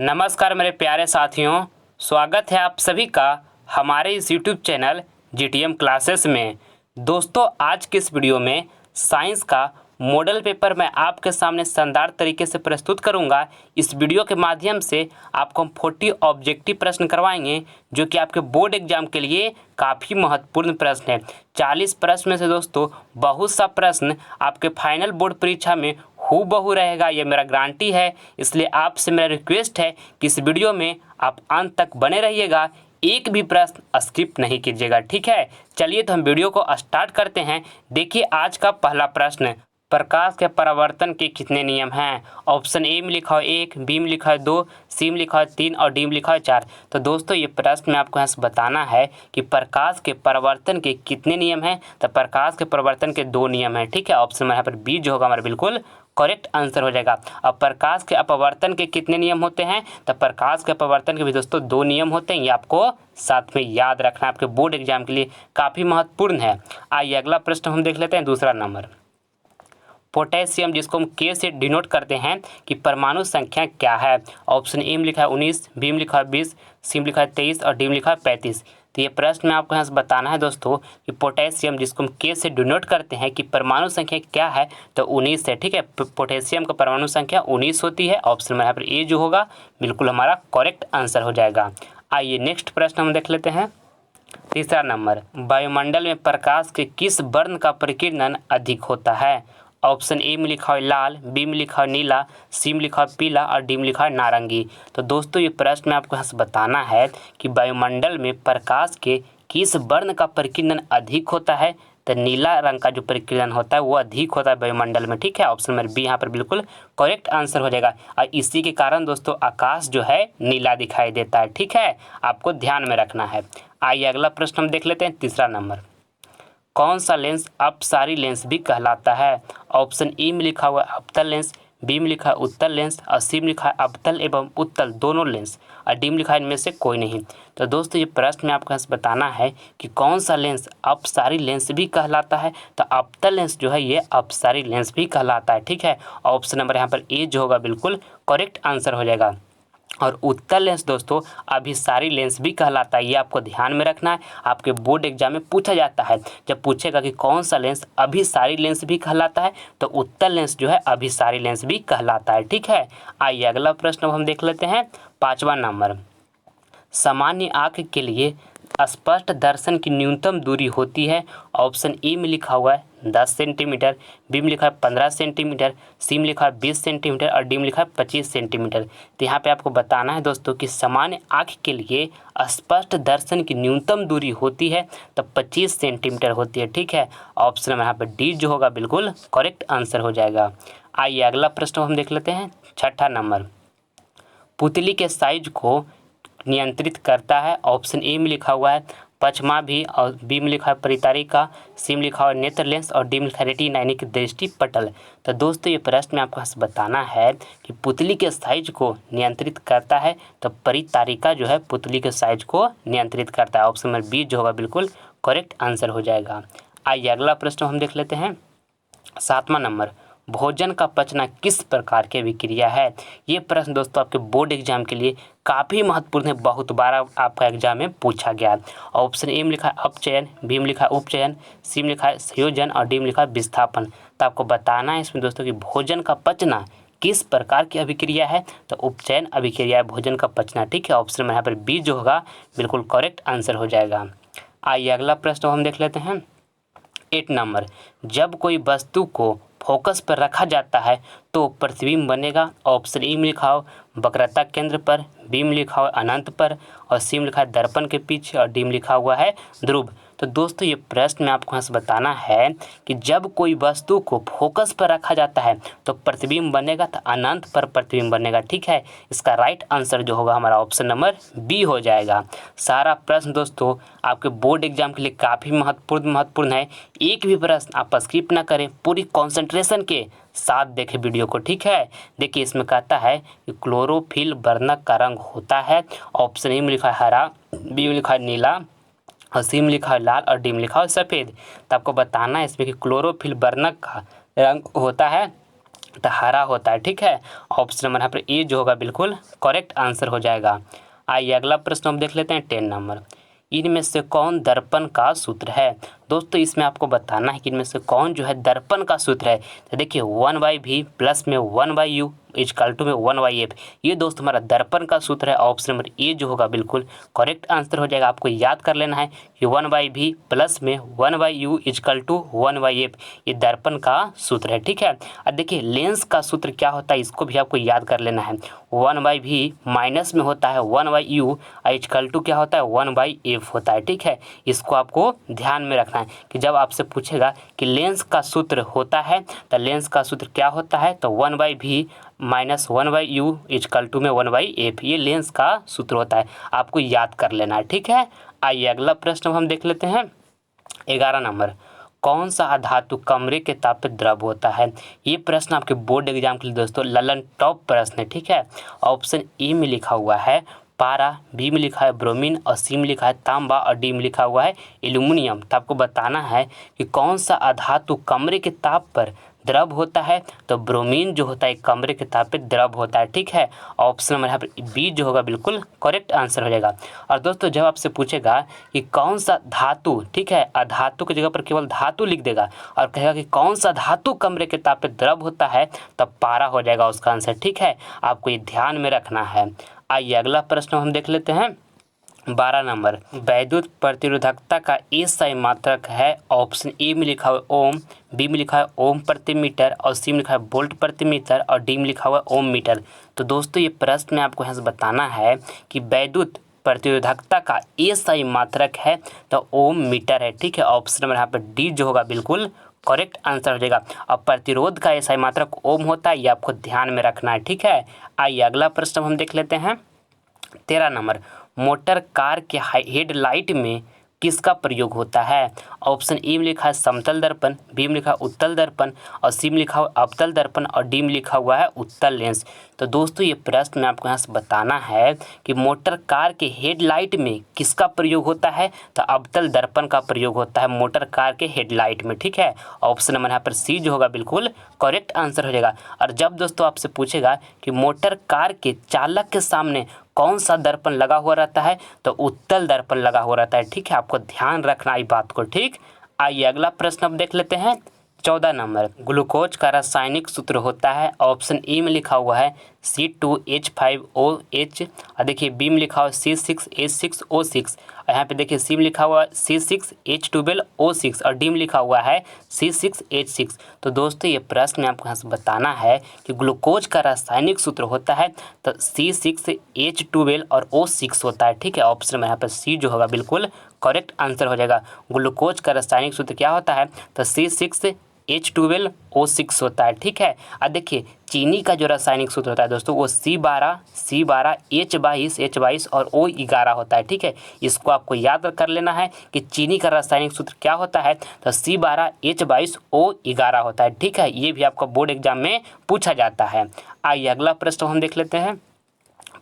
नमस्कार मेरे प्यारे साथियों, स्वागत है आप सभी का हमारे इस यूट्यूब चैनल जीटीएम क्लासेस में। दोस्तों, आज के इस वीडियो में साइंस का मॉडल पेपर मैं आपके सामने शानदार तरीके से प्रस्तुत करूंगा। इस वीडियो के माध्यम से आपको हम 40 ऑब्जेक्टिव प्रश्न करवाएंगे जो कि आपके बोर्ड एग्जाम के लिए काफ़ी महत्वपूर्ण प्रश्न है। 40 प्रश्न में से दोस्तों बहुत सा प्रश्न आपके फाइनल बोर्ड परीक्षा में हूबहू रहेगा, ये मेरा गारंटी है। इसलिए आपसे मेरा रिक्वेस्ट है कि इस वीडियो में आप अंत तक बने रहिएगा, एक भी प्रश्न स्किप नहीं कीजिएगा, ठीक है। चलिए तो हम वीडियो को स्टार्ट करते हैं। देखिए आज का पहला प्रश्न, प्रकाश के परावर्तन के कितने नियम हैं। ऑप्शन ए में लिखा है 1, बी में लिखा है 2, सी में लिखा है 3 और डी में लिखा है 4। तो दोस्तों ये प्रश्न में आपको यहाँ से बताना है कि प्रकाश के परावर्तन के कितने नियम हैं। तो प्रकाश के परावर्तन के 2 नियम हैं, ठीक है। ऑप्शन में यहाँ पर बी जो होगा हमारा बिल्कुल करेक्ट आंसर हो जाएगा। अब प्रकाश के अपवर्तन के कितने नियम होते हैं। तो प्रकाश के अपवर्तन के भी दोस्तों 2 नियम होते हैं, ये आपको साथ में याद रखना है, आपके बोर्ड एग्जाम के लिए काफ़ी महत्वपूर्ण है। आइए अगला प्रश्न हम देख लेते हैं, दूसरा नंबर। पोटेशियम, जिसको हम के से डिनोट करते हैं, कि परमाणु संख्या क्या है। ऑप्शन ए में लिखा है 19, बी में लिखा है 20, सी में लिखा है 23 और डी में लिखा है 35। तो ये प्रश्न में आपको यहाँ से बताना है दोस्तों कि पोटेशियम, जिसको हम के से डिनोट करते हैं, कि परमाणु संख्या क्या है। तो 19 है, ठीक है। पोटेशियम का परमाणु संख्या 19 होती है। ऑप्शन में यहाँ पर ए जो होगा बिल्कुल हमारा करेक्ट आंसर हो जाएगा। आइए नेक्स्ट प्रश्न हम देख लेते हैं, तीसरा नंबर। वायुमंडल में प्रकाश के किस वर्ण का प्रकीर्णन अधिक होता है। ऑप्शन ए में लिखा है लाल, बी में लिखा है नीला, सी में लिखा है पीला और डी में लिखा है नारंगी। तो दोस्तों ये प्रश्न में आपको यहाँ से बताना है कि वायुमंडल में प्रकाश के किस वर्ण का प्रकीर्णन अधिक होता है। तो नीला रंग का जो प्रकीर्णन होता है वो अधिक होता है वायुमंडल में, ठीक है। ऑप्शन नंबर बी यहाँ पर बिल्कुल करेक्ट आंसर हो जाएगा। और इसी के कारण दोस्तों आकाश जो है नीला दिखाई देता है, ठीक है, आपको ध्यान में रखना है। आइए अगला प्रश्न हम देख लेते हैं, तीसरा नंबर। कौन सा लेंस अपसारी लेंस भी कहलाता है। ऑप्शन ए में लिखा हुआ है अवतल लेंस, बी में लिखा है उत्तल लेंस और सी में लिखा है अवतल एवं उत्तल दोनों लेंस और डी में लिखा है इनमें से कोई नहीं। तो दोस्तों ये प्रश्न में आपको बताना है कि कौन सा लेंस अपसारी लेंस भी कहलाता है। तो अवतल लेंस जो है ये अपसारी लेंस भी कहलाता है, ठीक है। ऑप्शन नंबर यहाँ पर ए जो होगा बिल्कुल करेक्ट आंसर हो जाएगा। और उत्तल लेंस दोस्तों अभिसारी लेंस भी कहलाता है, ये आपको ध्यान में रखना है। आपके बोर्ड एग्जाम में पूछा जाता है, जब पूछेगा कि कौन सा लेंस अभिसारी लेंस भी कहलाता है, तो उत्तल लेंस जो है अभिसारी लेंस भी कहलाता है, ठीक है। आइए अगला प्रश्न हम देख लेते हैं, 5वां नंबर। सामान्य आँख के लिए स्पष्ट दर्शन की न्यूनतम दूरी होती है। ऑप्शन ए में लिखा हुआ है 10 सेंटीमीटर, बी में लिखा है 15 सेंटीमीटर, सी में लिखा है 20 सेंटीमीटर और डी में लिखा है 25 सेंटीमीटर। तो यहाँ पे आपको बताना है दोस्तों कि सामान्य आँख के लिए स्पष्ट दर्शन की न्यूनतम दूरी होती है तो 25 सेंटीमीटर होती है, ठीक है। ऑप्शन में यहाँ पर डी जो होगा बिल्कुल करेक्ट आंसर हो जाएगा। आइए अगला प्रश्न हम देख लेते हैं, 6ठा नंबर। पुतली के साइज को नियंत्रित करता है। ऑप्शन ए में लिखा हुआ है पचमा भी और बी में लिखा है परितारिका, सी में लिखा हुआ है नेत्र लेंस और डी में लिखा है रेटिना यानी कि दृष्टि पटल। तो दोस्तों ये प्रश्न में आपको बताना है कि पुतली के साइज को नियंत्रित करता है तो परितारिका जो है पुतली के साइज को नियंत्रित करता है। ऑप्शन नंबर बी जो होगा बिल्कुल करेक्ट आंसर हो जाएगा। आइए अगला प्रश्न हम देख लेते हैं, 7वां नंबर। भोजन का पचना किस प्रकार की अभिक्रिया है। ये प्रश्न दोस्तों आपके बोर्ड एग्जाम के लिए काफ़ी महत्वपूर्ण है, बहुत बार आपका एग्जाम में पूछा गया। ऑप्शन ए में लिखा है अपचयन, बी में लिखा है उपचयन, सी में लिखा है संयोजन और डी में लिखा है विस्थापन। तो आपको बताना है इसमें दोस्तों कि भोजन का पचना किस प्रकार की अभिक्रिया है। तो उपचयन अभिक्रिया है भोजन का पचना, ठीक है। ऑप्शन में यहाँ पर बी जो होगा बिल्कुल करेक्ट आंसर हो जाएगा। आइए अगला प्रश्न हम देख लेते हैं, 8 नंबर। जब कोई वस्तु को फोकस पर रखा जाता है तो प्रतिबिंब बनेगा। ऑप्शन ए में लिखा हो वक्रता केंद्र पर, बी में लिखा हो अनंत पर और सी में लिखा है दर्पण के पीछे और डी में लिखा हुआ है ध्रुव। तो दोस्तों ये प्रश्न में आपको यहाँ से बताना है कि जब कोई वस्तु को फोकस पर रखा जाता है तो प्रतिबिंब बनेगा, तो अनंत पर प्रतिबिंब बनेगा, ठीक है। इसका राइट आंसर जो होगा हमारा ऑप्शन नंबर बी हो जाएगा। सारा प्रश्न दोस्तों आपके बोर्ड एग्जाम के लिए काफ़ी महत्वपूर्ण है, एक भी प्रश्न आप स्किप ना करें, पूरी कॉन्सेंट्रेशन के साथ देखें वीडियो को, ठीक है। देखिए इसमें कहता है कि क्लोरोफिल वर्णक का रंग होता है। ऑप्शन ए में लिखा है हरा, बी में लिखा है नीला और सी में लिखा है लाल और डी में लिखा है सफ़ेद। तो आपको बताना है इसमें कि क्लोरोफिल वर्णक का रंग होता है तो हरा होता है। ठीक है, ऑप्शन नंबर यहाँ पर ए जो होगा बिल्कुल करेक्ट आंसर हो जाएगा। आइए अगला प्रश्न हम देख लेते हैं 10 नंबर। इनमें से कौन दर्पण का सूत्र है? दोस्तों इसमें आपको बताना है कि इनमें से कौन जो है दर्पण का सूत्र है। तो देखिए 1/v प्लस में 1/u इजकल टू में 1/f, ये दोस्त हमारा दर्पण का सूत्र है। ऑप्शन नंबर ए जो होगा बिल्कुल करेक्ट आंसर हो जाएगा। आपको याद कर लेना है कि 1/v प्लस में 1/u इजकल टू 1/f, ये दर्पण का सूत्र है। ठीक है, अब देखिए लेंस का सूत्र क्या होता है, इसको भी आपको याद कर लेना है। 1/v माइनस में होता है 1/u इजकल टू क्या होता है 1/f होता है। ठीक है, इसको आपको ध्यान में रखना है कि जब आपसे पूछेगा कि लेंस का सूत्र होता है तो लेंस का सूत्र क्या होता है, तो 1/v minus 1/u is equal to में 1/f, ये लेंस का सूत्र होता है, आपको याद कर लेना है। ठीक है, आइए अगला प्रश्न हम देख लेते हैं 11 नंबर। कौन सा अधातु कमरे के ताप पे द्रव होता है? ये प्रश्न आपके बोर्ड एग्जाम के लिए दोस्तों ललन टॉप प्रश्न है। ठीक है, ऑप्शन ए में लिखा हुआ है पारा, बी में लिखा है ब्रोमीन और सी में लिखा है तांबा और डी में लिखा हुआ है एल्यूमिनियम। तो आपको बताना है कि कौन सा अधातु कमरे के ताप पर द्रव होता है। तो ब्रोमीन जो होता है कमरे के ताप पे द्रव होता है। ठीक है, ऑप्शन नंबर यहाँ पर बी जो होगा बिल्कुल करेक्ट आंसर हो जाएगा। और दोस्तों जब आपसे पूछेगा कि कौन सा धातु, ठीक है, अधातु की जगह पर केवल धातु लिख देगा और कहेगा कि कौन सा धातु कमरे के ताप पे द्रव होता है, तब पारा हो जाएगा उसका आंसर। ठीक है, आपको ये ध्यान में रखना है। आइए अगला प्रश्न हम देख लेते हैं 12 नंबर। वैद्युत प्रतिरोधकता का एसआई मात्रक है। ऑप्शन ए में लिखा हुआ ओम, बी में लिखा है ओम प्रति मीटर और सी में लिखा है वोल्ट प्रति मीटर और डी में लिखा हुआ ओम मीटर। तो दोस्तों ये प्रश्न में आपको यहाँ से बताना है कि वैद्युत प्रतिरोधकता का एसआई मात्रक है तो ओम मीटर है। ठीक है, ऑप्शन नंबर यहाँ पर डी जो होगा बिल्कुल करेक्ट आंसर हो जाएगा। अब प्रतिरोध का एसआई मात्रक ओम होता है, ये आपको ध्यान में रखना है। ठीक है, आइए अगला प्रश्न हम देख लेते हैं 13 नंबर। मोटर कार के हेडलाइट में किसका प्रयोग होता है? ऑप्शन ए में लिखा है समतल दर्पण, बी में लिखा है उत्तल दर्पण और सी में लिखा हुआ अवतल दर्पण और डी में लिखा हुआ है उत्तल लेंस। तो दोस्तों ये प्रश्न में आपको यहाँ से बताना है कि मोटर कार के हेडलाइट में किसका प्रयोग होता है, तो अवतल दर्पण का प्रयोग होता है मोटर कार के हेडलाइट में। ठीक है, ऑप्शन नंबर यहाँ पर सी जो होगा बिल्कुल करेक्ट आंसर हो जाएगा। और जब दोस्तों आपसे पूछेगा कि मोटर कार के चालक के सामने कौन सा दर्पण लगा हुआ रहता है, तो उत्तल दर्पण लगा हुआ रहता है। ठीक है, आपको ध्यान रखना इस बात को। ठीक, आइए अगला प्रश्न अब देख लेते हैं 14 नंबर। ग्लूकोज का रासायनिक सूत्र होता है। ऑप्शन ए में लिखा हुआ है C2H5OH और देखिए बी में लिखा हुआ है C6H6O6 और यहाँ पे देखिए सी में लिखा हुआ है C6H12O6 और डी में लिखा हुआ है C6H6। तो दोस्तों ये प्रश्न आपको यहाँ से बताना है कि ग्लूकोज का रासायनिक सूत्र होता है तो C6H12 और O6 होता है। ठीक है, ऑप्शन में यहाँ पर सी जो होगा बिल्कुल करेक्ट आंसर हो जाएगा। ग्लूकोज का रासायनिक सूत्र क्या होता है, तो C6H12O6 होता है। ठीक है, अब देखिए चीनी का जो रासायनिक सूत्र होता है दोस्तों वो C12 H22 और O11 होता है। ठीक है, इसको आपको याद कर लेना है कि चीनी का रासायनिक सूत्र क्या होता है, तो C12 H22 O11 होता है। ठीक है, ये भी आपका बोर्ड एग्जाम में पूछा जाता है। आइए अगला प्रश्न हम देख लेते हैं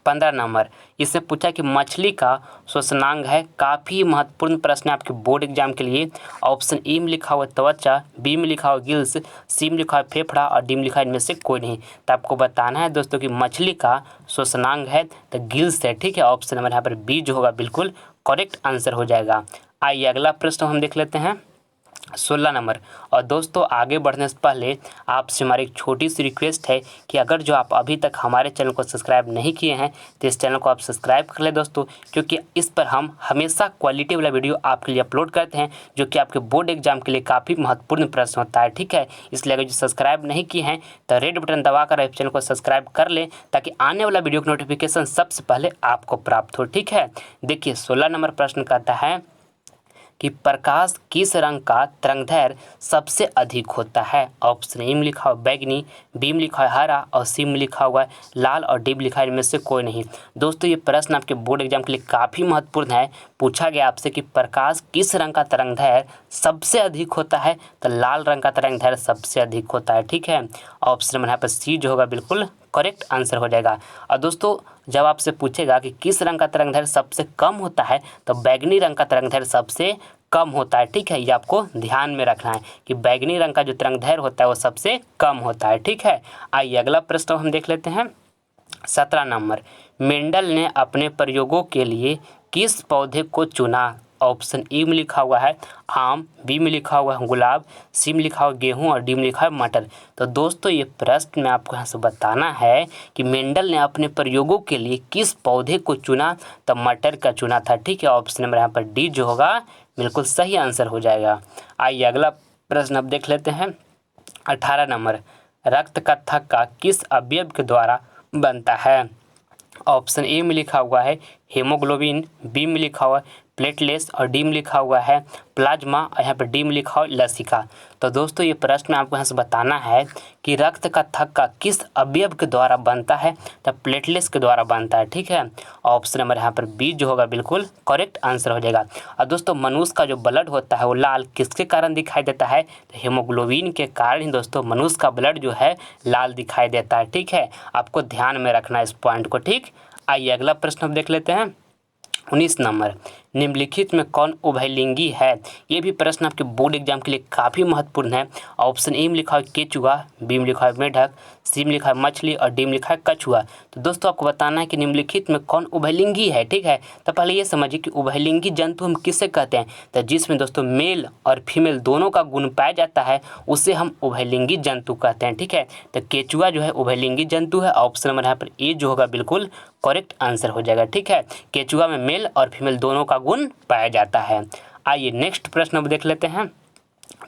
15 नंबर। इससे पूछा कि मछली का श्वसनांग है। काफ़ी महत्वपूर्ण प्रश्न है आपके बोर्ड एग्जाम के लिए। ऑप्शन ए में लिखा हुआ त्वचा, बी में लिखा हुआ गिल्स, सी में लिखा हुआ फेफड़ा और डी में लिखा है इनमें से कोई नहीं। तो आपको बताना है दोस्तों कि मछली का श्वसनांग है तो गिल्स है। ठीक है, ऑप्शन नंबर यहाँ पर बी जो होगा बिल्कुल करेक्ट आंसर हो जाएगा। आइए अगला प्रश्न हम देख लेते हैं 16 नंबर। और दोस्तों आगे बढ़ने से पहले आपसे हमारी एक छोटी सी रिक्वेस्ट है कि अगर जो आप अभी तक हमारे चैनल को सब्सक्राइब नहीं किए हैं तो इस चैनल को आप सब्सक्राइब कर लें दोस्तों, क्योंकि इस पर हम हमेशा क्वालिटी वाला वीडियो आपके लिए अपलोड करते हैं जो कि आपके बोर्ड एग्जाम के लिए काफ़ी महत्वपूर्ण प्रश्न होता है। ठीक है, इसलिए अगर जो सब्सक्राइब नहीं किए हैं तो रेड बटन दबाकर इस चैनल को सब्सक्राइब कर लें ताकि आने वाला वीडियो की नोटिफिकेशन सबसे पहले आपको प्राप्त हो। ठीक है, देखिए 16 नंबर प्रश्न कहता है कि प्रकाश किस रंग का तरंगदैर्घ्य सबसे अधिक होता है। ऑप्शन ए में लिखा हुआ बैगनी, बी में लिखा है हरा और सी में लिखा हुआ है लाल और डी में लिखा है इनमें से कोई नहीं। दोस्तों ये प्रश्न आपके बोर्ड एग्जाम के लिए काफ़ी महत्वपूर्ण है। पूछा गया आपसे कि प्रकाश किस रंग का तरंगदैर्घ्य सबसे अधिक होता है, तो लाल रंग का तरंगदैर्घ्य सबसे अधिक होता है। ठीक है, ऑप्शन नंबर यहाँ पर सी जो होगा बिल्कुल करेक्ट आंसर हो जाएगा। और दोस्तों जब आपसे पूछेगा कि किस रंग का तरंगदैर्घ्य सबसे कम होता है, तो बैगनी रंग का तरंगदैर्घ्य सबसे कम होता है। ठीक है, ये आपको ध्यान में रखना है कि बैगनी रंग का जो तरंगदैर्घ्य होता है वो सबसे कम होता है। ठीक है, आइए अगला प्रश्न हम देख लेते हैं। 17 नंबर, मेंडल ने अपने प्रयोगों के लिए किस पौधे को चुना? ऑप्शन ए में लिखा हुआ है आम, बी में लिखा हुआ है गुलाब, सी में लिखा हुआ गेहूं और डी में लिखा है मटर। तो दोस्तों ये प्रश्न में आपको यहाँ से बताना है कि मेंडल ने अपने प्रयोगों के लिए किस पौधे को चुना? तो मटर का चुना था। ठीक है, ऑप्शन नंबर यहाँ पर डी जो होगा बिल्कुल सही आंसर हो जाएगा। आइए अगला प्रश्न अब देख लेते हैं। 18 नंबर, रक्त का थक्का किस अवयव के द्वारा बनता है? ऑप्शन ए में लिखा हुआ है हीमोग्लोबिन, बी में लिखा हुआ है प्लेटलेट्स और डी में लिखा हुआ है प्लाज्मा और यहाँ पर डी में लिखा हुआ है लसिका। तो दोस्तों ये प्रश्न में आपको यहाँ से बताना है कि रक्त का थक्का किस अवयव के द्वारा बनता है? तो प्लेटलेट्स के द्वारा बनता है। ठीक है, ऑप्शन नंबर यहाँ पर बी जो होगा बिल्कुल करेक्ट आंसर हो जाएगा। और दोस्तों मनुष्य का जो ब्लड होता है वो लाल किसके कारण दिखाई देता है? तो हीमोग्लोबिन के कारण ही दोस्तों मनुष्य का ब्लड जो है लाल दिखाई देता है। ठीक है, आपको ध्यान में रखना है इस पॉइंट को। ठीक, आइए अगला प्रश्न हम देख लेते हैं। 19 नंबर, निम्नलिखित में कौन उभयलिंगी है? ये भी प्रश्न आपके बोर्ड एग्जाम के लिए काफ़ी महत्वपूर्ण है। ऑप्शन ए में लिखा है केचुआ, बी में लिखा है मेढक, सी में लिखा है मछली और डी में लिखा है कछुआ। तो दोस्तों आपको बताना है कि निम्नलिखित में कौन उभयलिंगी है। ठीक है, तो पहले ये समझिए कि उभयलिंगी जंतु हम किसे कहते हैं? तो जिसमें दोस्तों मेल और फीमेल दोनों का गुण पाया जाता है उसे हम उभयलिंगी जंतु कहते हैं। ठीक है, तो केचुआ जो है उभयलिंगी जंतु है। ऑप्शन नंबर यहाँ पर ए जो होगा बिल्कुल करेक्ट आंसर हो जाएगा। ठीक है, केचुआ में मेल और फीमेल दोनों का गुण पाया जाता है। आइए नेक्स्ट प्रश्न अब देख लेते हैं।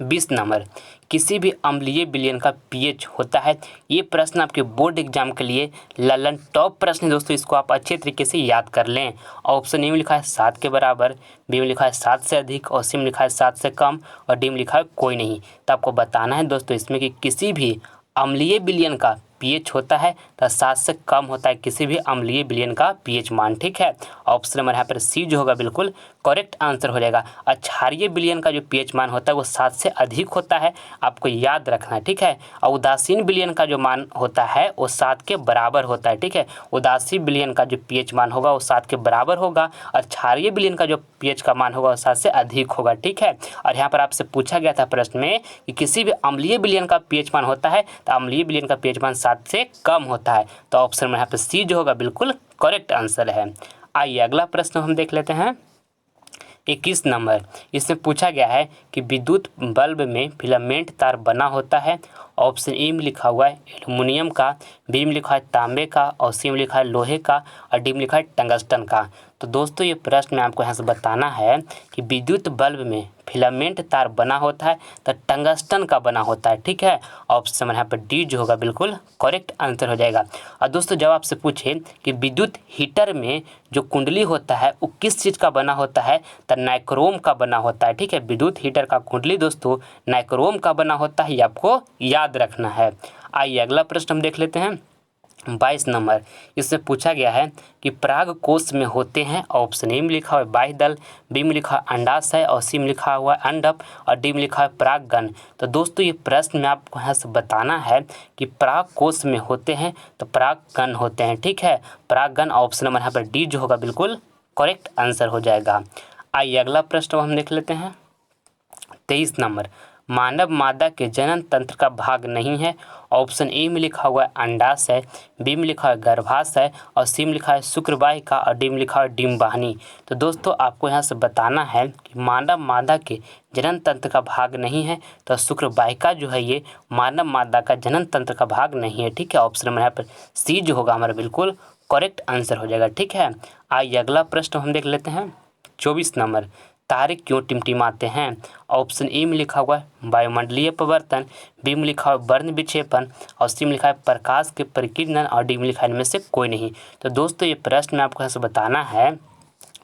20 नंबर, किसी भी अम्लीय विलयन का पीएच होता है? ये प्रश्न आपके बोर्ड एग्जाम के लिए ललन टॉप प्रश्न है दोस्तों, इसको आप अच्छे तरीके से याद कर लें। ऑप्शन ए में लिखा है 7 के बराबर, बी में लिखा है 7 से अधिक और सी में लिखा है 7 से कम और डी में लिखा है कोई नहीं। तो आपको बताना है दोस्तों इसमें कि किसी भी अम्लीय विलयन का पीएच होता है तो 7 से कम होता है किसी भी अम्लीय विलयन का पीएच मान। ठीक है, ऑप्शन नंबर यहाँ पर सी जो होगा बिल्कुल करेक्ट आंसर हो जाएगा। और क्षारीय विलयन का जो पीएच मान होता है वो 7 से अधिक होता है, आपको याद रखना है। ठीक है, और उदासीन विलयन का जो मान होता है वो 7 के बराबर होता है। ठीक है, उदासीन विलयन का जो पीएच मान होगा वो 7 के बराबर होगा और क्षारीय विलयन का जो पीएच का मान होगा वो 7 से अधिक होगा। ठीक है, और यहाँ पर आपसे पूछा गया था प्रश्न में कि किसी भी अम्लीय विलयन का पीएच मान होता है तो अम्लीय विलयन का पीएच मान 7 से कम होता है। तो ऑप्शन में यहाँ पर सी जो होगा बिल्कुल करेक्ट आंसर है। आइए अगला प्रश्न हम देख लेते हैं। 21 नंबर, इसमें पूछा गया है कि विद्युत बल्ब में फिलामेंट तार बना होता है। ऑप्शन ए में लिखा हुआ है एल्युमिनियम का, बी में लिखा है तांबे का और सी में लिखा है लोहे का और डी में लिखा है टंगस्टन का। तो दोस्तों ये प्रश्न में आपको यहाँ से बताना है कि विद्युत बल्ब में फिलामेंट तार बना होता है तो टंगस्टन का बना होता है। ठीक है, ऑप्शन नंबर यहाँ पर डी जो होगा बिल्कुल करेक्ट आंसर हो जाएगा। और दोस्तों जब आपसे पूछे कि विद्युत हीटर में जो कुंडली होता है वो किस चीज़ का बना होता है तो नाइक्रोम का बना होता है। ठीक है, विद्युत हीटर का कुंडली दोस्तों नाइक्रोम का बना होता है, ये आपको याद रखना है। आइए अगला प्रश्न हम देख लेते हैं। 22 नंबर, इसमें पूछा गया है कि पराग कोश में होते हैं। ऑप्शन ए में लिखा हुआ है बाह्यदल, बी में लिखा है अंडाशय और सी में लिखा हुआ है अंडप और डी में लिखा है परागगण। तो दोस्तों ये प्रश्न में आपको यहाँ से बताना है कि पराग कोश में होते हैं तो परागगण होते हैं। ठीक है, परागगण ऑप्शन नंबर यहाँ पर डी जो होगा बिल्कुल करेक्ट आंसर हो जाएगा। आइए अगला प्रश्न हम देख लेते हैं। 23 नंबर, मानव मादा के जनन तंत्र का भाग नहीं है। ऑप्शन ए में लिखा हुआ है अंडाशय, बी में लिखा है गर्भाशय और सी में लिखा है शुक्रवाहिका और डी में लिखा है डिम्बानी। तो दोस्तों आपको यहाँ से बताना है कि मानव मादा के जनन तंत्र का भाग नहीं है तो शुक्रवाहिका जो है ये मानव मादा का जनन तंत्र का भाग नहीं है। ठीक है, ऑप्शन नंबर यहाँ पर सी जो होगा हमारा बिल्कुल करेक्ट आंसर हो जाएगा। ठीक है, आइए अगला प्रश्न हम देख लेते हैं। 24 नंबर, तारे क्यों टिमटिमाते हैं? ऑप्शन ए में लिखा हुआ है वायुमंडलीय परिवर्तन, बी में लिखा हुआ है वर्ण विक्षेपण और सी में लिखा है प्रकाश के परिकीर्णन और डी में लिखा है इनमें से कोई नहीं। तो दोस्तों ये प्रश्न में आपको यहाँ से बताना है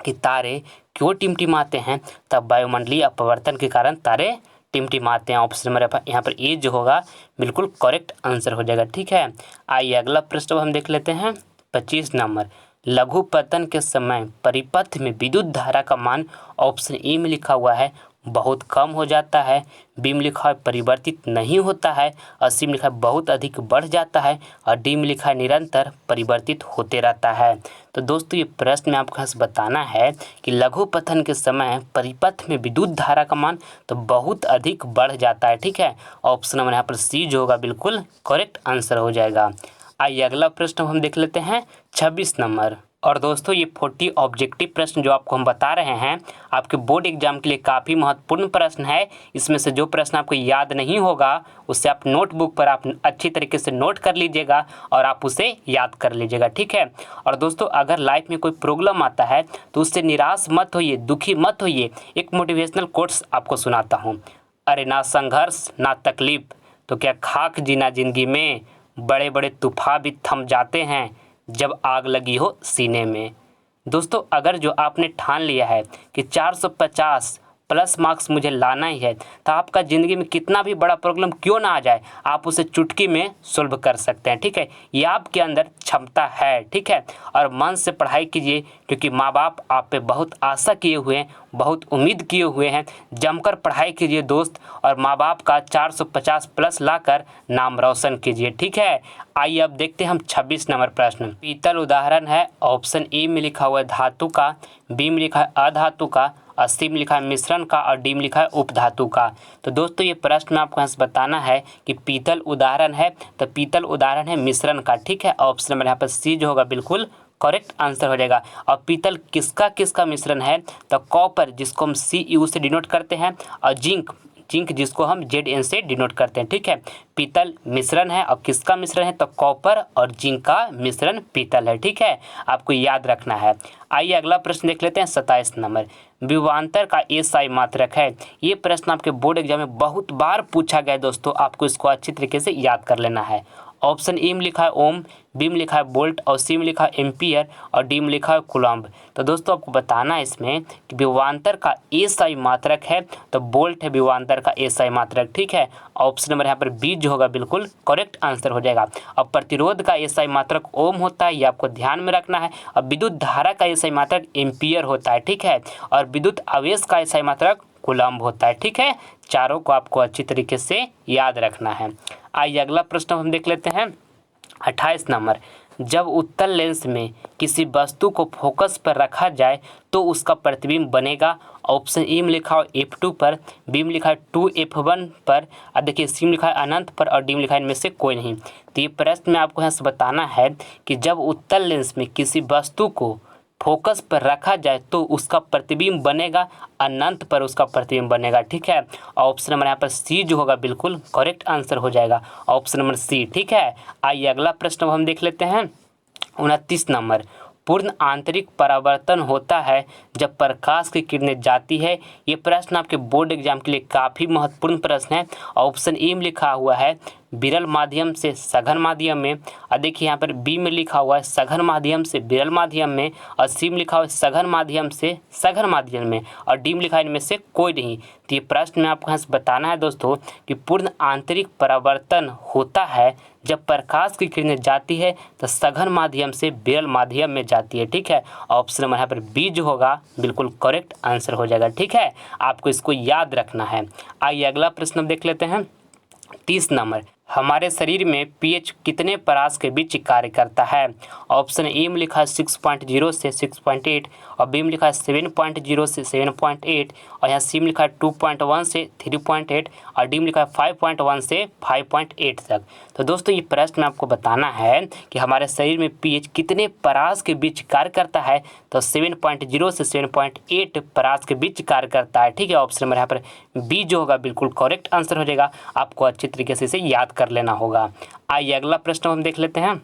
कि तारे क्यों टिमटिमाते हैं, तब वायुमंडलीय अपवर्तन के कारण तारे टिमटिमाते हैं। ऑप्शन नंबर यहाँ पर ए जो होगा बिल्कुल करेक्ट आंसर हो जाएगा। ठीक है, आइए अगला प्रश्न हम देख लेते हैं। 25 नंबर, लघु पतन के समय परिपथ में विद्युत धारा का मान ऑप्शन ए में लिखा हुआ है बहुत कम हो जाता है, बी में लिखा है परिवर्तित नहीं होता है, और सी में लिखा है बहुत अधिक बढ़ जाता है, और डी में लिखा है निरंतर परिवर्तित होते रहता है। तो दोस्तों ये प्रश्न में आपको बताना है कि लघु पतन के समय परिपथ में विद्युत धारा का मान तो बहुत अधिक बढ़ जाता है। ठीक है, ऑप्शन नंबर यहाँ पर सी जो होगा बिल्कुल करेक्ट आंसर हो जाएगा। आइए अगला प्रश्न हम देख लेते हैं 26 नंबर। और दोस्तों ये 40 ऑब्जेक्टिव प्रश्न जो आपको हम बता रहे हैं आपके बोर्ड एग्जाम के लिए काफ़ी महत्वपूर्ण प्रश्न है। इसमें से जो प्रश्न आपको याद नहीं होगा उससे आप नोटबुक पर आप अच्छी तरीके से नोट कर लीजिएगा और आप उसे याद कर लीजिएगा। ठीक है, और दोस्तों अगर लाइफ में कोई प्रॉब्लम आता है तो उससे निराश मत होइए, दुखी मत होइए। एक मोटिवेशनल कोट्स आपको सुनाता हूँ। अरे ना संघर्ष ना तकलीफ तो क्या खाक जीना जिंदगी में, बड़े बड़े तूफान भी थम जाते हैं जब आग लगी हो सीने में। दोस्तों अगर जो आपने ठान लिया है कि 450 प्लस मार्क्स मुझे लाना ही है तो आपका ज़िंदगी में कितना भी बड़ा प्रॉब्लम क्यों ना आ जाए आप उसे चुटकी में सॉल्व कर सकते हैं। ठीक है, ये आपके अंदर क्षमता है। ठीक है, और मन से पढ़ाई कीजिए क्योंकि माँ बाप आप पे बहुत आशा किए हुए हैं, बहुत उम्मीद किए हुए हैं। जमकर पढ़ाई कीजिए दोस्त और माँ बाप का 450 प्लस लाकर नाम रोशन कीजिए। ठीक है, आइए अब देखते हैं हम 26 नंबर प्रश्न। पीतल उदाहरण है, ऑप्शन ए में लिखा हुआ है धातु का, बी में लिखा है अधातु का, और सी में लिखा है मिश्रण का, और डी में लिखा है उपधातु का। तो दोस्तों ये प्रश्न में आपको यहाँ से बताना है कि पीतल उदाहरण है तो पीतल उदाहरण है मिश्रण का। ठीक है, ऑप्शन नंबर यहाँ पर सी जो होगा बिल्कुल करेक्ट आंसर हो जाएगा। और पीतल किसका किसका मिश्रण है तो कॉपर जिसको हम Cu से डिनोट करते हैं, और जिंक जिसको हम Zn से डिनोट करते हैं। ठीक है, पीतल मिश्रण है और किसका मिश्रण है तो कॉपर और जिंक का मिश्रण पीतल है। ठीक है, आपको याद रखना है। आइए अगला प्रश्न देख लेते हैं 27 नंबर। विभवांतर का एसआई मात्रक है। ये प्रश्न आपके बोर्ड एग्जाम में बहुत बार पूछा गया है दोस्तों, आपको इसको अच्छी तरीके से याद कर लेना है। ऑप्शन ए में लिखा है ओम, बी में लिखा है वोल्ट, और सी में लिखा है एम्पियर, और डी में लिखा है कूलम्ब। तो दोस्तों आपको बताना है इसमें कि विभवांतर का एसआई मात्रक है तो वोल्ट है विभवांतर का एसआई मात्रक। ठीक है, ऑप्शन नंबर यहाँ पर बी जो होगा बिल्कुल करेक्ट आंसर हो जाएगा। और प्रतिरोध का एसआई मात्रक ओम होता है, ये आपको ध्यान में रखना है। और विद्युत धारा का एसआई मात्रक एम्पियर होता है। ठीक है, और विद्युत आवेश का एसआई मात्रक कूलम्ब होता है। ठीक है, चारों को आपको अच्छी तरीके से याद रखना है। आइए अगला प्रश्न हम देख लेते हैं 28 नंबर। जब उत्तल लेंस में किसी वस्तु को फोकस पर रखा जाए तो उसका प्रतिबिंब बनेगा। ऑप्शन ए में लिखा है F2 पर, बी में लिखा है 2F1 पर, और देखिए सी में लिखा है अनंत पर, और डी में लिखा है इनमें से कोई नहीं। तो ये प्रश्न में आपको यहाँ से बताना है कि जब उत्तल लेंस में किसी वस्तु को फोकस पर रखा जाए तो उसका प्रतिबिंब बनेगा, अनंत पर उसका प्रतिबिंब बनेगा। ठीक है, ऑप्शन नंबर यहाँ पर सी जो होगा बिल्कुल करेक्ट आंसर हो जाएगा, ऑप्शन नंबर सी। ठीक है, आइए अगला प्रश्न हम देख लेते हैं 29 नंबर। पूर्ण आंतरिक परावर्तन होता है जब प्रकाश की किरणें जाती है। ये प्रश्न आपके बोर्ड एग्जाम के लिए काफ़ी महत्वपूर्ण प्रश्न है। ऑप्शन ए में लिखा हुआ है विरल माध्यम से सघन माध्यम में, और देखिए यहाँ पर बी में लिखा हुआ है सघन माध्यम से विरल माध्यम में, और सी में लिखा हुआ है सघन माध्यम से सघन माध्यम में, और डी में लिखा है इनमें से कोई नहीं। तो ये प्रश्न में आपको यहाँ से बताना है दोस्तों कि पूर्ण आंतरिक परावर्तन होता है जब प्रकाश की किरणें जाती है तो सघन माध्यम से विरल माध्यम में जाती है। ठीक है, ऑप्शन नंबर यहाँ पर बी जो होगा बिल्कुल करेक्ट आंसर हो जाएगा। ठीक है, आपको इसको याद रखना है। आइए अगला प्रश्न देख लेते हैं 30 नंबर। हमारे शरीर में पीएच कितने परास के बीच कार्य करता है। ऑप्शन ए में लिखा है 6.0 से 6.8, और बी में लिखा है 7.0 से 7.8, और यहाँ सी में लिखा है 2.1 से 3.8, और डी में लिखा है 5.1 से 5.8 तक। तो दोस्तों ये प्रश्न में आपको बताना है कि हमारे शरीर में पीएच कितने परास के बीच कार्य करता है तो 7.0 से 7.8 परास के बीच कार्य करता है। ठीक है, ऑप्शन नंबर यहाँ पर बी जो होगा बिल्कुल करेक्ट आंसर हो जाएगा, आपको अच्छी तरीके से इसे याद कर लेना होगा। आइए अगला प्रश्न हम देख लेते हैं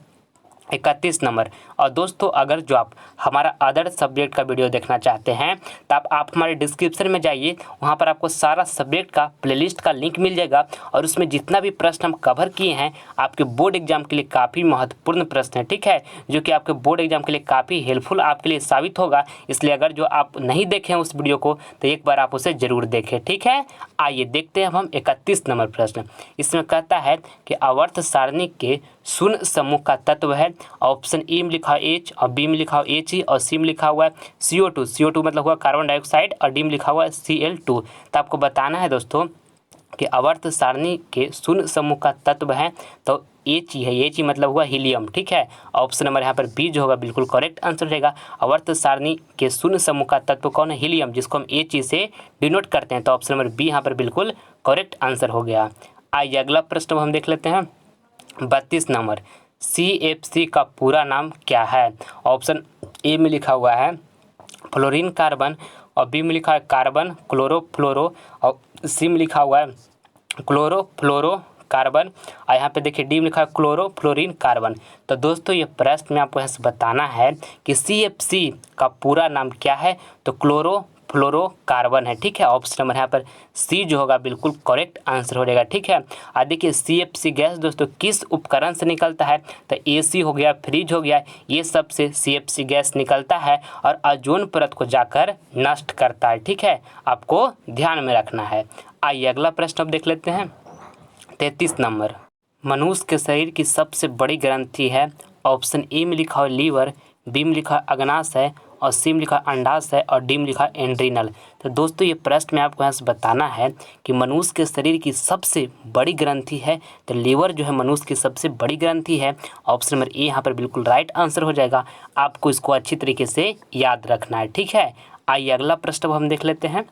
31 नंबर। और दोस्तों अगर जो आप हमारा अदर सब्जेक्ट का वीडियो देखना चाहते हैं तो आप हमारे डिस्क्रिप्शन में जाइए, वहाँ पर आपको सारा सब्जेक्ट का प्लेलिस्ट का लिंक मिल जाएगा, और उसमें जितना भी प्रश्न हम कवर किए हैं आपके बोर्ड एग्जाम के लिए काफ़ी महत्वपूर्ण प्रश्न है। ठीक है, जो कि आपके बोर्ड एग्जाम के लिए काफ़ी हेल्पफुल आपके लिए साबित होगा। इसलिए अगर जो आप नहीं देखें उस वीडियो को तो एक बार आप उसे ज़रूर देखें। ठीक है, आइए देखते हैं हम 31 नंबर प्रश्न। इसमें कहता है कि आवर्त सारणी के शून्य समूह का तत्व है। ऑप्शन ए में लिखा है H और बी में लिखा हुआ He और सी में लिखा हुआ है CO2। CO2 मतलब हुआ कार्बन डाइऑक्साइड और डी में लिखा हुआ है Cl2। तो आपको बताना है दोस्तों कि आवर्त सारणी के शून्य समूह का तत्व है तो He है। He मतलब हुआ हीलियम। ठीक है, ऑप्शन नंबर यहाँ पर बी जो होगा बिल्कुल करेक्ट आंसर रहेगा। आवर्त सारणी के शून्य समूह का तत्व कौन है? हीलियम, जिसको हम He से डिनोट करते हैं। तो ऑप्शन नंबर बी यहाँ पर बिल्कुल करेक्ट आंसर हो गया। आइए अगला प्रश्न हम देख लेते हैं। 32 नंबर, CFC का पूरा नाम क्या है? ऑप्शन ए में लिखा हुआ है फ्लोरीन कार्बन और बी में लिखा है कार्बन क्लोरोफ्लोरो और सी में लिखा हुआ है क्लोरोफ्लोरो कार्बन और यहाँ पे देखिए डी में लिखा है क्लोरोफ्लोरीन कार्बन। तो दोस्तों ये प्रश्न में आपको यहाँ से बताना है कि CFC का पूरा नाम क्या है? तो क्लोरोफ्लोरोकार्बन है। ठीक है, ऑप्शन नंबर यहाँ पर सी जो होगा बिल्कुल करेक्ट आंसर हो जाएगा। ठीक है, और देखिए CFC गैस दोस्तों किस उपकरण से निकलता है? तो AC हो गया, फ्रिज हो गया, ये सब से CFC गैस निकलता है और ओजोन परत को जाकर नष्ट करता है। ठीक है, आपको ध्यान में रखना है। आइए अगला प्रश्न अब देख लेते हैं। 33 नंबर, मनुष्य के शरीर की सबसे बड़ी ग्रंथि है। ऑप्शन ए में लिखा है लीवर, बी में लिखा है अग्नाशय और सी में लिखा है अंडाशय और डी में लिखा है एंड्रीनल। तो दोस्तों ये प्रश्न में आपको यहाँ से बताना है कि मनुष्य के शरीर की सबसे बड़ी ग्रंथि है। तो लीवर जो है मनुष्य की सबसे बड़ी ग्रंथि है। ऑप्शन नंबर ए यहाँ पर बिल्कुल राइट आंसर हो जाएगा। आपको इसको अच्छी तरीके से याद रखना है। ठीक है, आइए अगला प्रश्न अब हम देख लेते हैं।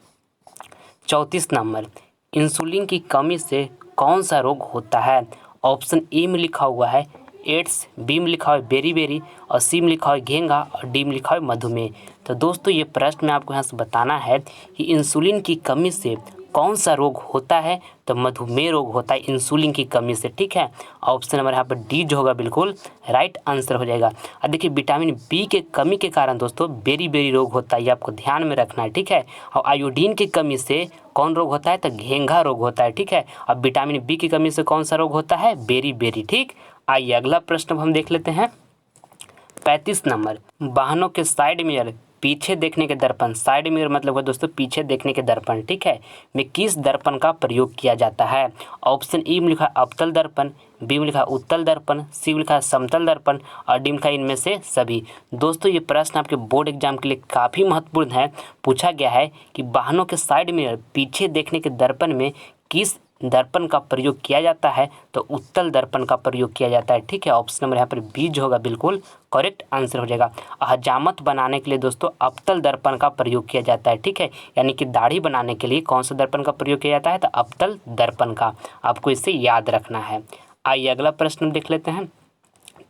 34 नंबर, इंसुलिन की कमी से कौन सा रोग होता है? ऑप्शन ए में लिखा हुआ है एड्स, बी में लिखा हुआ है बेरी और सी में लिखा हुआ है घेंगा और डी में लिखा हुआ है मधुमेह। तो दोस्तों ये प्रश्न में आपको यहाँ से बताना है कि इंसुलिन की कमी से कौन सा रोग होता है? तो मधुमेह रोग होता है इंसुलिन की कमी से। ठीक है, ऑप्शन नंबर यहाँ पर डी जो होगा बिल्कुल राइट आंसर हो जाएगा। और देखिए विटामिन बी के कमी के कारण दोस्तों बेरी रोग होता है, ये आपको ध्यान में रखना है। ठीक है, और आयोडीन की कमी से कौन रोग होता है? तो घेंघा रोग होता है। ठीक है, अब विटामिन बी की कमी से कौन सा रोग होता है? बेरी। ठीक, आइए अगला प्रश्न हम देख लेते हैं। 35 नंबर, वाहनों के साइड मिरर पीछे देखने के दर्पण, साइड मिरर मतलब है दोस्तों पीछे देखने के दर्पण, ठीक है, में किस दर्पण का प्रयोग किया जाता है? ऑप्शन ई में लिखा है अवतल दर्पण, बी में लिखा है उत्तल दर्पण, सी में लिखा है समतल दर्पण और डी में लिखा है इनमें से सभी। दोस्तों ये प्रश्न आपके बोर्ड एग्जाम के लिए काफ़ी महत्वपूर्ण है। पूछा गया है कि वाहनों के साइड मिरर पीछे देखने के दर्पण में किस दर्पण का प्रयोग किया जाता है? तो उत्तल दर्पण का प्रयोग किया जाता है। ठीक है, ऑप्शन नंबर यहाँ पर बी जो होगा बिल्कुल करेक्ट आंसर हो जाएगा। हजामत बनाने के लिए दोस्तों अवतल दर्पण का प्रयोग किया जाता है। ठीक है, यानी कि दाढ़ी बनाने के लिए कौन सा दर्पण का प्रयोग किया जाता है? तो अवतल दर्पण का, आपको इसे याद रखना है। आइए अगला प्रश्न देख लेते हैं।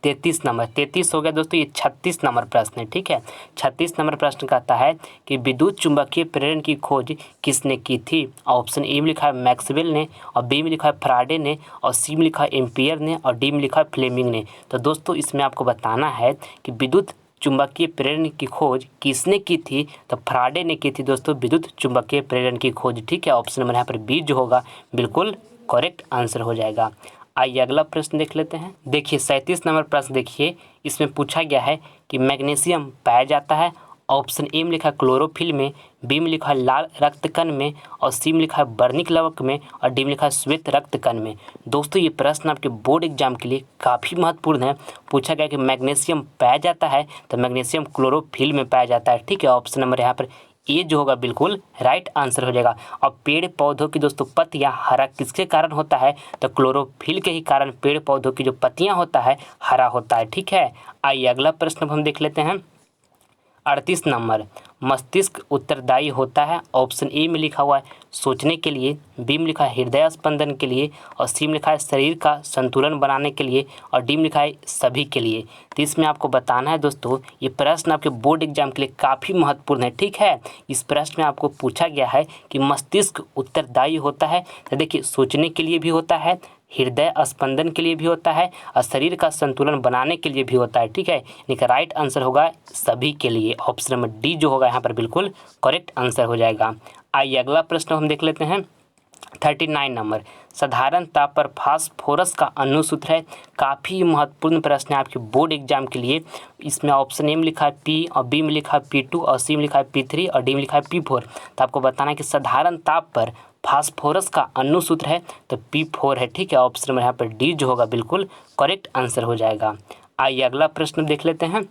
33 नंबर, 33 हो गया दोस्तों, ये 36 नंबर प्रश्न है। ठीक है, 36 नंबर प्रश्न कहता है कि विद्युत चुंबकीय प्रेरण की खोज किसने की थी? ऑप्शन ए में लिखा है मैक्सवेल ने और बी में लिखा है फ्राडे ने और सी में लिखा है एम्पियर ने और डी में लिखा है फ्लेमिंग ने। तो दोस्तों इसमें आपको बताना है कि विद्युत चुंबकीय प्रेरण की खोज किसने की थी? तो फ्राडे ने की थी दोस्तों विद्युत चुंबकीय प्रेरण की खोज। ठीक है, ऑप्शन नंबर यहाँ पर बी जो होगा बिल्कुल करेक्ट आंसर हो जाएगा। आइए अगला प्रश्न देख लेते हैं। देखिए 37 नंबर प्रश्न देखिए, इसमें पूछा गया है कि मैग्नीशियम पाया जाता है। ऑप्शन ए में लिखा है क्लोरोफिल में, बी में लिखा है लाल रक्त कण में और सी में लिखा है वर्णिक लवक में और डी में लिखा है श्वेत रक्त कण में। दोस्तों ये प्रश्न आपके बोर्ड एग्जाम के लिए काफ़ी महत्वपूर्ण है। पूछा गया कि मैग्नीशियम पाया जाता है, तो मैग्नीशियम क्लोरोफिल में पाया जाता है। ठीक है, ऑप्शन नंबर यहाँ पर ये जो होगा बिल्कुल राइट आंसर हो जाएगा। और पेड़ पौधों की दोस्तों पत्तियां हरा किसके कारण होता है? तो क्लोरोफिल के ही कारण पेड़ पौधों की जो पत्तियां होता है हरा होता है। ठीक है, आइए अगला प्रश्न हम देख लेते हैं। 38 नंबर, मस्तिष्क उत्तरदायी होता है। ऑप्शन ए में लिखा हुआ है सोचने के लिए, बी में लिखा है हृदय स्पंदन के लिए और सी में लिखा है शरीर का संतुलन बनाने के लिए और डी में लिखा है सभी के लिए। तो इसमें आपको बताना है दोस्तों, ये प्रश्न आपके बोर्ड एग्जाम के लिए काफ़ी महत्वपूर्ण है। ठीक है, इस प्रश्न में आपको पूछा गया है कि मस्तिष्क उत्तरदायी होता है। तो देखिए सोचने के लिए भी होता है, हृदय स्पंदन के लिए भी होता है और शरीर का संतुलन बनाने के लिए भी होता है। ठीक है, यानी कि राइट आंसर होगा सभी के लिए। ऑप्शन नंबर डी जो होगा यहाँ पर बिल्कुल करेक्ट आंसर हो जाएगा। आइए अगला प्रश्न हम देख लेते हैं। 39 नंबर, साधारण ताप पर फास्फोरस का अनुसूत्र है। काफ़ी महत्वपूर्ण प्रश्न है आपके बोर्ड एग्जाम के लिए। इसमें ऑप्शन ए में लिखा है पी और बी में लिखा है P2 और सी में लिखा है P3 और डी में लिखा है P4। तो आपको बताना है कि साधारण ताप पर फास्फोरस का अनुसूत्र है तो P4 है। ठीक है, ऑप्शन में यहाँ पर डी जो होगा बिल्कुल करेक्ट आंसर हो जाएगा। आइए अगला प्रश्न देख लेते हैं।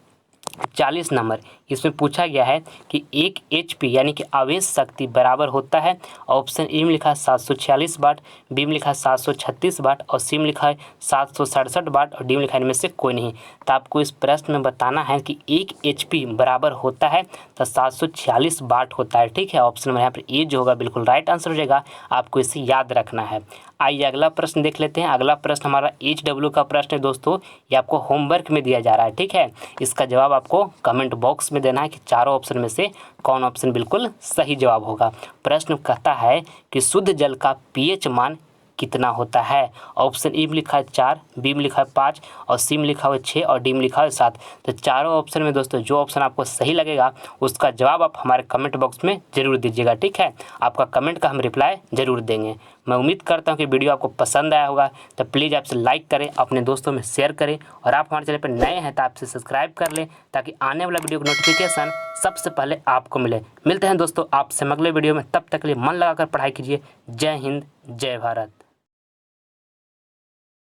40 नंबर इसमें पूछा गया है कि 1 HP यानी कि आवेश शक्ति बराबर होता है। ऑप्शन ए में लिखा है 746 वाट, बी में लिखा है 736 वाट और सी में लिखा है 767 वाट और डी में लिखा है इनमें से कोई नहीं। तो आपको इस प्रश्न में बताना है कि 1 HP बराबर होता है तो 746 वाट होता है। ठीक है, ऑप्शन में यहाँ पर ए जो होगा बिल्कुल राइट आंसर हो जाएगा। आपको इसे याद रखना है। आइए अगला प्रश्न देख लेते हैं। अगला प्रश्न हमारा HW का प्रश्न है दोस्तों, ये आपको होमवर्क में दिया जा रहा है। ठीक है, इसका जवाब आपको कमेंट बॉक्स में देना है कि चारों ऑप्शन में से कौन ऑप्शन बिल्कुल सही जवाब होगा। प्रश्न कहता है कि शुद्ध जल का pH मान कितना होता है। ऑप्शन ए में लिखा है 4, बी में लिखा है 5 और सी में लिखा हुआ है 6 और डी में लिखा है 7। तो चारों ऑप्शन में दोस्तों जो ऑप्शन आपको सही लगेगा उसका जवाब आप हमारे कमेंट बॉक्स में ज़रूर दीजिएगा। ठीक है, आपका कमेंट का हम रिप्लाई ज़रूर देंगे। मैं उम्मीद करता हूँ कि वीडियो आपको पसंद आया होगा, तो प्लीज़ आपसे लाइक करें, अपने दोस्तों में शेयर करें और आप हमारे चैनल पर नए हैं तो आपसे सब्सक्राइब कर लें ताकि आने वाला वीडियो का नोटिफिकेशन सबसे पहले आपको मिले। मिलते हैं दोस्तों आपसे अगले वीडियो में, तब तक के लिए मन लगाकर पढ़ाई कीजिए। जय हिंद, जय भारत।